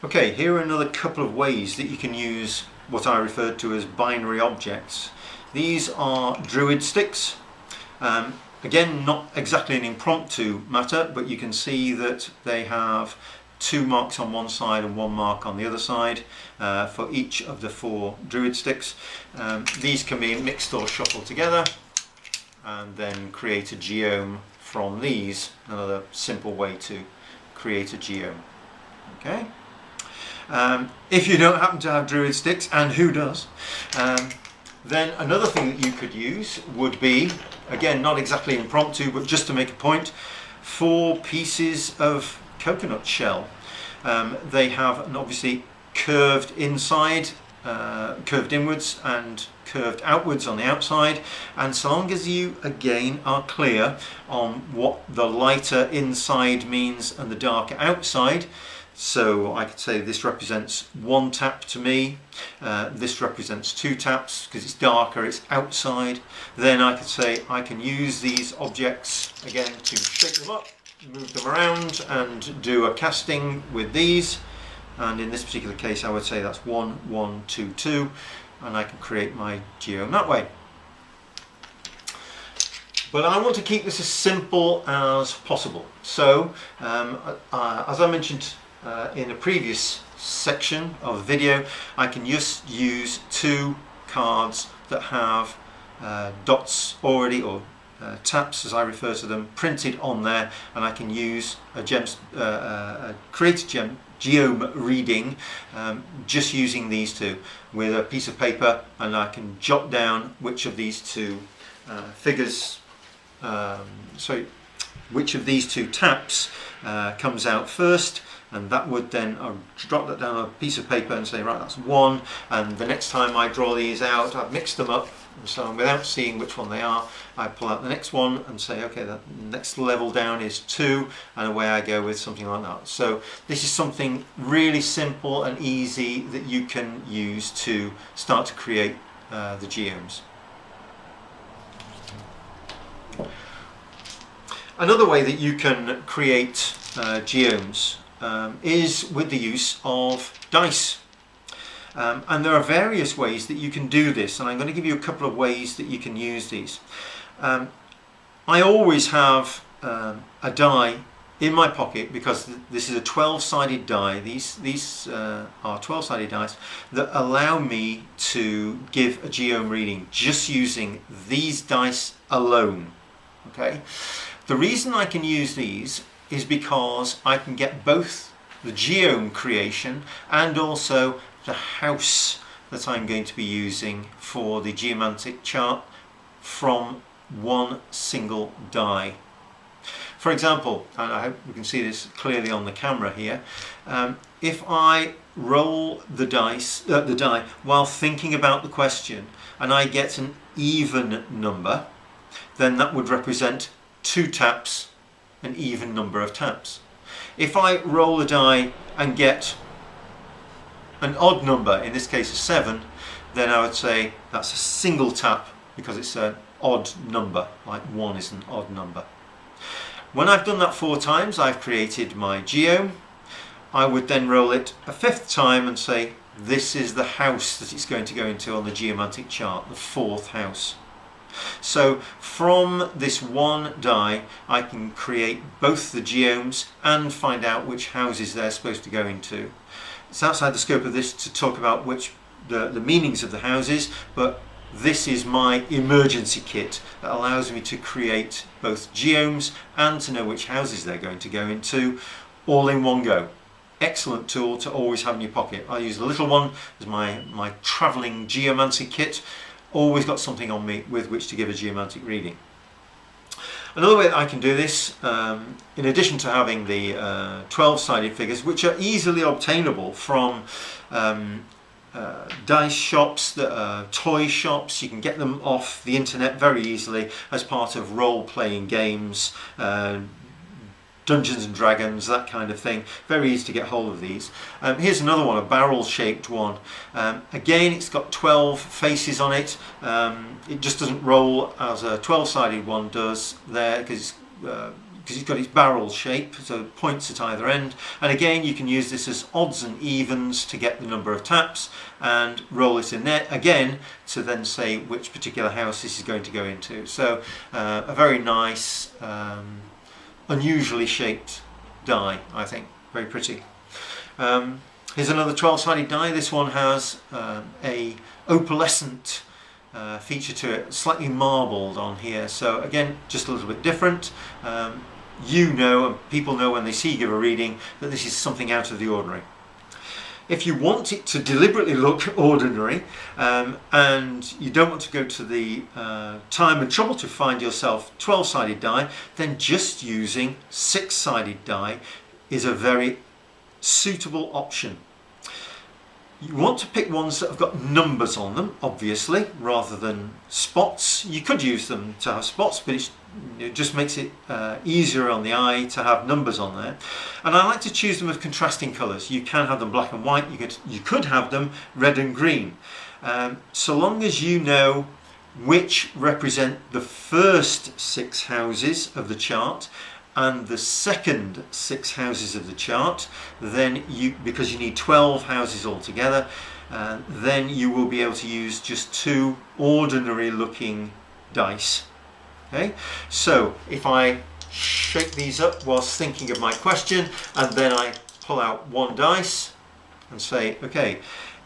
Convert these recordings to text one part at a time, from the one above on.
Okay, here are another couple of ways that you can use what I referred to as binary objects. These are druid sticks. Again, not exactly an impromptu matter, but you can see that they have 2 marks on one side and 1 mark on the other side for each of the 4 druid sticks. These can be mixed or shuffled together and then create a geome from these. Another simple way to create a geome. Okay. If you don't happen to have druid sticks, and who does, then another thing that you could use would be, again, not exactly impromptu, but just to make a point, 4 pieces of coconut shell. They have an obviously curved inside, curved inwards and curved outwards on the outside, and so long as you again are clear on what the lighter inside means and the darker outside, so I could say this represents 1 tap to me, this represents 2 taps because it's darker, it's outside. Then I could say I can use these objects again to shake them up, move them around and do a casting with these, and in this particular case I would say that's 1, 1, 2, 2, and I can create my geome that way. But I want to keep this as simple as possible, so as I mentioned in a previous section of the video, I can just use 2 cards that have dots already, or taps as I refer to them, printed on there, and I can use a create a geome reading just using these 2 with a piece of paper, and I can jot down which of these 2 figures, which of these 2 taps comes out first. And that would then, I'll drop that down on a piece of paper and say, right, that's 1, and the next time I draw these out, I've mixed them up, and so without seeing which one they are, I pull out the next one and say, okay, the next level down is 2, and away I go with something like that. So this is something really simple and easy that you can use to start to create the geomes. Another way that you can create geomes is with the use of dice. And there are various ways that you can do this, and I'm going to give you a couple of ways that you can use these. I always have a die in my pocket because this is a 12-sided die. These are 12-sided dice that allow me to give a geome reading just using these dice alone. Okay. The reason I can use these is because I can get both the geome creation and also the house that I'm going to be using for the Geomantic chart from one single die. For example, and I hope we can see this clearly on the camera here, if I roll the die while thinking about the question and I get an even number, then that would represent 2 taps, an even number of taps. If I roll the die and get an odd number, in this case a 7, then I would say that's a single tap because it's an odd number, like 1 is an odd number. When I've done that 4 times, I've created my geome. I would then roll it a 5th time and say this is the house that it's going to go into on the Geomantic chart, the 4th house. So from this one die I can create both the geomes and find out which houses they're supposed to go into. It's outside the scope of this to talk about the meanings of the houses, but this is my emergency kit that allows me to create both geomes and to know which houses they're going to go into all in one go. Excellent tool to always have in your pocket. I use a little one as my travelling geomancy kit. Always got something on me with which to give a geomantic reading. Another way that I can do this, in addition to having the 12-sided figures, which are easily obtainable from dice shops, toy shops, you can get them off the internet very easily as part of role-playing games, Dungeons and Dragons, that kind of thing. Very easy to get hold of these. Here's another one, a barrel-shaped one. Again, it's got 12 faces on it. It just doesn't roll as a 12-sided one does there because it's because it's got its barrel shape, so points at either end. And again, you can use this as odds and evens to get the number of taps, and roll it in there again to then say which particular house this is going to go into. So a very nice, unusually shaped die, I think. Very pretty. Here's another 12-sided die. This one has a opalescent feature to it, slightly marbled on here. So again, just a little bit different. You know, and people know when they see you give a reading, that this is something out of the ordinary. If you want it to deliberately look ordinary, and you don't want to go to the time and trouble to find yourself 12-sided die, then just using 6-sided die is a very suitable option. You want to pick ones that have got numbers on them, obviously, rather than spots. You could use them to have spots, but it just makes it easier on the eye to have numbers on there. And I like to choose them with contrasting colours. You can have them black and white, you could have them red and green. So long as you know which represent the first 6 houses of the chart and the second 6 houses of the chart, then because you need 12 houses altogether, then you will be able to use just 2 ordinary looking dice. Okay, so if I shake these up whilst thinking of my question, and then I pull out 1 dice and say, okay,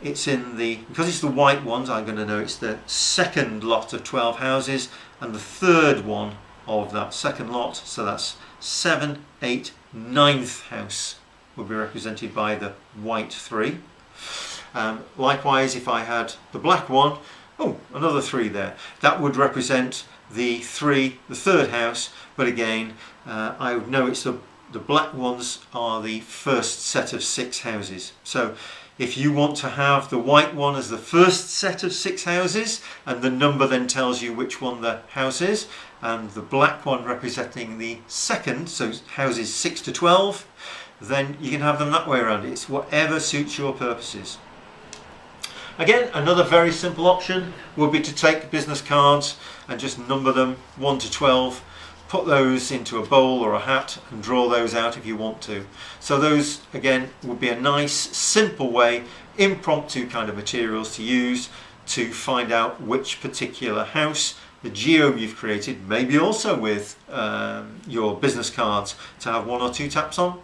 it's in because it's the white ones, I'm going to know it's the second lot of 12 houses and the third one of that second lot, so that's 7, 8, 9th house will be represented by the white 3. Likewise, if I had the black one, oh, another 3 there, that would represent the third house, but again, I would know it's the black ones are the first set of 6 houses. So if you want to have the white one as the first set of 6 houses, and the number then tells you which one the house is, and the black one representing the second, so houses 6 to 12, then you can have them that way around. It's whatever suits your purposes. Again, another very simple option would be to take business cards and just number them 1 to 12, put those into a bowl or a hat and draw those out if you want to. So those, again, would be a nice, simple way, impromptu kind of materials to use to find out which particular house the geome you've created, maybe also with your business cards, to have 1 or 2 taps on.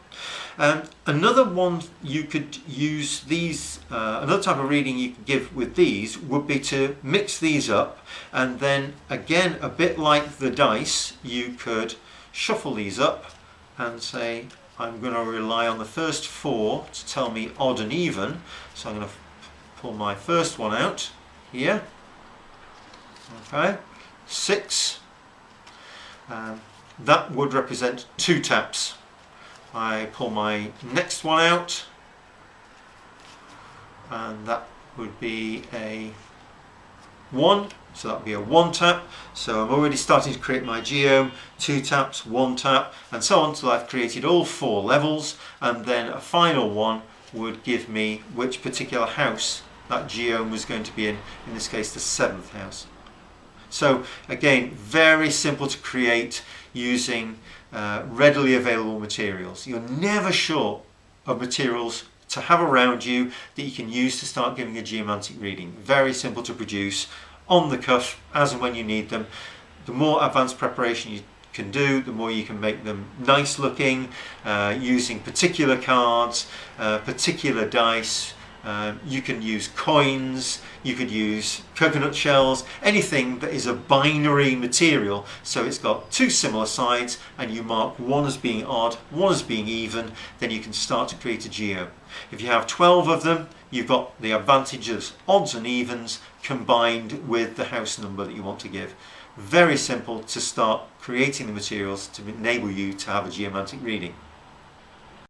Another one you could use these, another type of reading you could give with these would be to mix these up, and then again, a bit like the dice, you could shuffle these up and say, I'm going to rely on the first 4 to tell me odd and even. So I'm going to pull my first one out here. Okay, 6. That would represent 2 taps. I pull my next one out, and that would be a 1, so that would be a 1 tap. So I'm already starting to create my geome, 2 taps, 1 tap, and so on until I've created all 4 levels, and then a final one would give me which particular house that geome was going to be in this case the 7th house. So again, very simple to create using readily available materials. You're never short of materials to have around you that you can use to start giving a geomantic reading. Very simple to produce, on the cuff, as and when you need them. The more advanced preparation you can do, the more you can make them nice looking, using particular cards, particular dice. You can use coins, you could use coconut shells, anything that is a binary material, so it's got 2 similar sides, and you mark one as being odd, one as being even, then you can start to create a geome. If you have 12 of them, you've got the advantage of odds and evens combined with the house number that you want to give. Very simple to start creating the materials to enable you to have a geomantic reading.